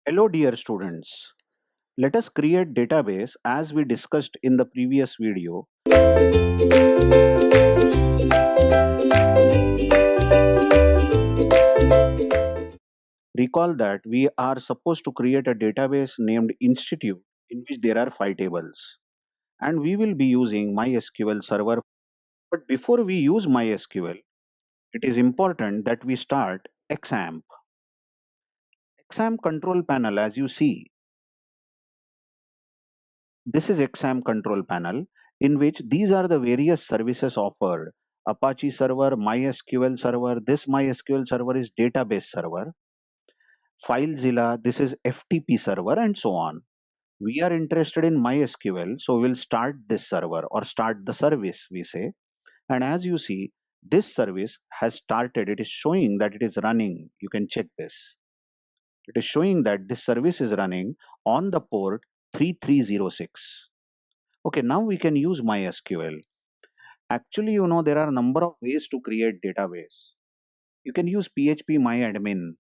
Hello dear students. Let us create database as we discussed in the previous video. Recall that we are supposed to create a database named institute in which there are 5 tables and we will be using MySQL server. But before we use MySQL, it is important that we start XAMPP. XAMPP control panel, as you see, this is XAMPP control panel in which these are the various services offered. Apache server, MySQL server. This MySQL server is database server. FileZilla, this is FTP server, and so on. We are interested in MySQL, so we'll start this server or start the service, we say. And as you see, this service has started. It is showing that it is running. You can check this. It is showing that this service is running on the port 3306. Okay, now we can use MySQL. Actually, there are a number of ways to create database. You can use PHP MyAdmin.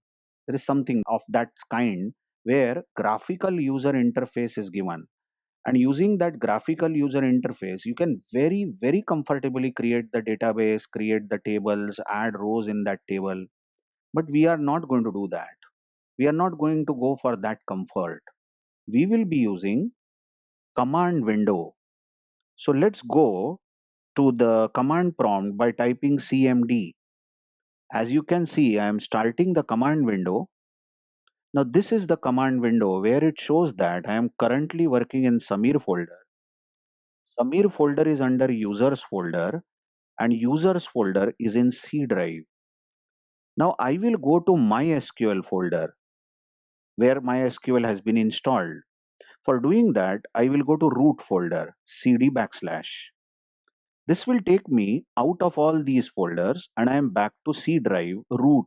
There is something of that kind where graphical user interface is given. And using that graphical user interface, you can very comfortably create the database, create the tables, add rows in that table. But we are not going to do that. We are not going to go for that comfort. We will be using command window. So let's go to the command prompt by typing cmd. As you can see, I am starting the command window. Now this is the command window where it shows that I am currently working in Samir folder. Samir folder is under users folder and users folder is in C drive. Now I will go to MySQL folder where MySQL has been installed. For doing that, I will go to root folder, cd backslash. This will take me out of all these folders and I am back to C drive root.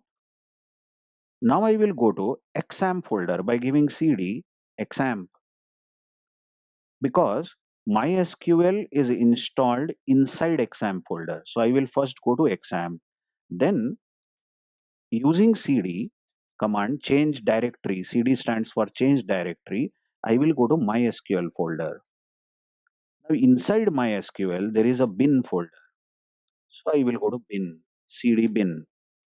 Now I will go to XAMPP folder by giving cd XAMPP because MySQL is installed inside XAMPP folder. So I will first go to XAMPP. Then using cd command change directory, cd stands for change directory, I will go to MySQL folder. Now inside MySQL there is a bin folder. So I will go to bin, cd bin.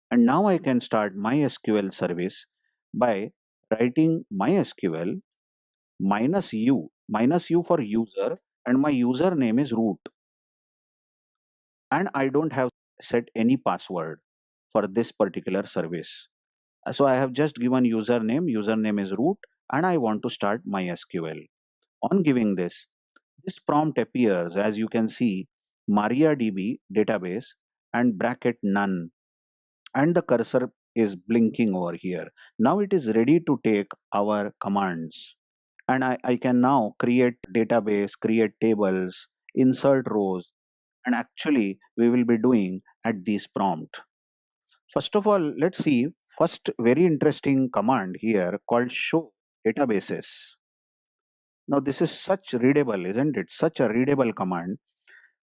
And now I can start MySQL service by writing MySQL minus u for user, and my username is root. And I don't have set any password for this particular service. So I have just given username is root, and I want to start MySQL. On giving this, this prompt appears as you can see MariaDB database and bracket none, and the cursor is blinking over here. Now it is ready to take our commands. And I can now create database, create tables, insert rows, and actually we will be doing at this prompt. First of all, let's see first very interesting command here called show databases. Now this is such readable, isn't it? Such a readable command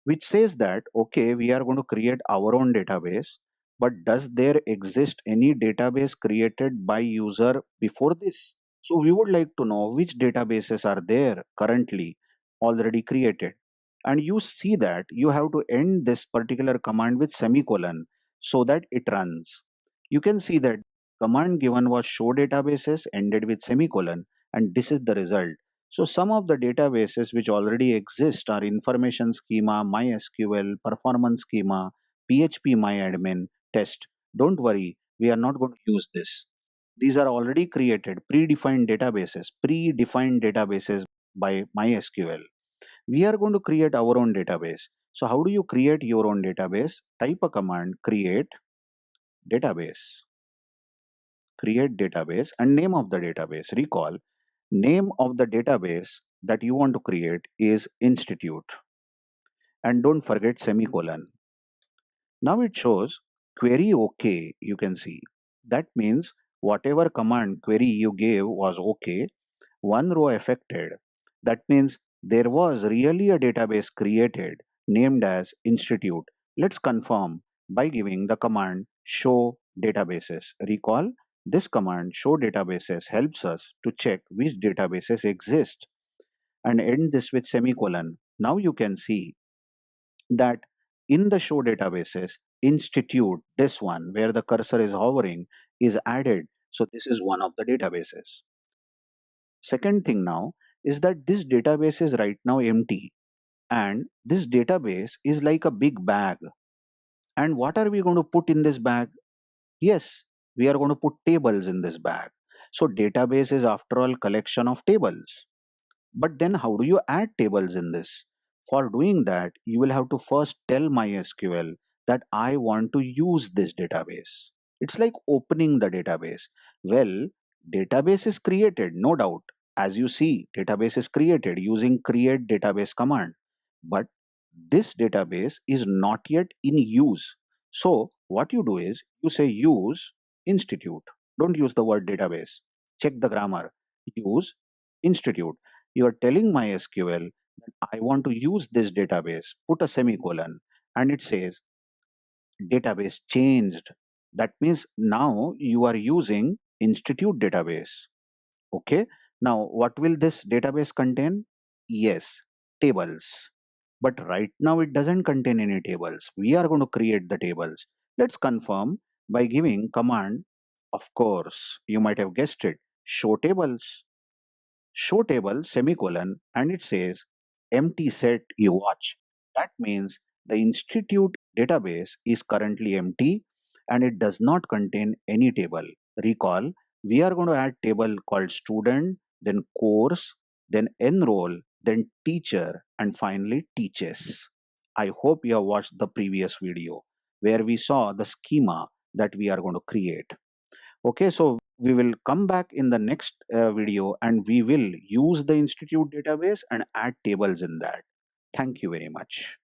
which says that, okay, we are going to create our own database, but does there exist any database created by user before this? So we would like to know which databases are there currently already created. And you see that you have to end this particular command with semicolon so that it runs. You can see that command given was show databases ended with semicolon, and this is the result. So some of the databases which already exist are information schema, MySQL, performance schema, PHP MyAdmin, test. Don't worry, we are not going to use this. These are already created, predefined databases by MySQL. We are going to create our own database. So how do you create your own database? Type a command, database, create database, and name of the database. Recall, name of the database that you want to create is institute. And don't forget semicolon. Now it shows query OK, you can see. That means whatever command query you gave was OK. One row affected. That means there was really a database created named as institute. Let's confirm by giving the command show databases. Recall, This command show databases helps us to check which databases exist and end this with semicolon. Now you can see that in the show databases, institute, this one where the cursor is hovering, is added. So this is one of the databases. Second thing now is that this database is right now empty, and this database is like a big bag. And what are we going to put in this bag? Yes, we are going to put tables in this bag. So database is after all collection of tables. But then how do you add tables in this? For doing that, you will have to first tell MySQL that I want to use this database. It's like opening the database. Well, database is created, no doubt. As you see, database is created using create database command. But this database is not yet in use. So what you do is you say use institute. Don't use the word database. Check the grammar. Use institute. You are telling MySQL that I want to use this database, put a semicolon, and it says database changed. That means now you are using institute database. Okay. Now, what will this database contain? Yes, tables. But right now it doesn't contain any tables. We are going to create the tables. Let's confirm by giving command. Of course, you might have guessed it. Show tables. Show table semicolon, and it says empty set you watch. That means the institute database is currently empty and it does not contain any table. Recall, we are going to add table called student, then course, then enroll, then teacher, and finally teaches. I hope you have watched the previous video where we saw the schema that we are going to create. Okay, so we will come back in the next video and we will use the institute database and add tables in that. Thank you very much.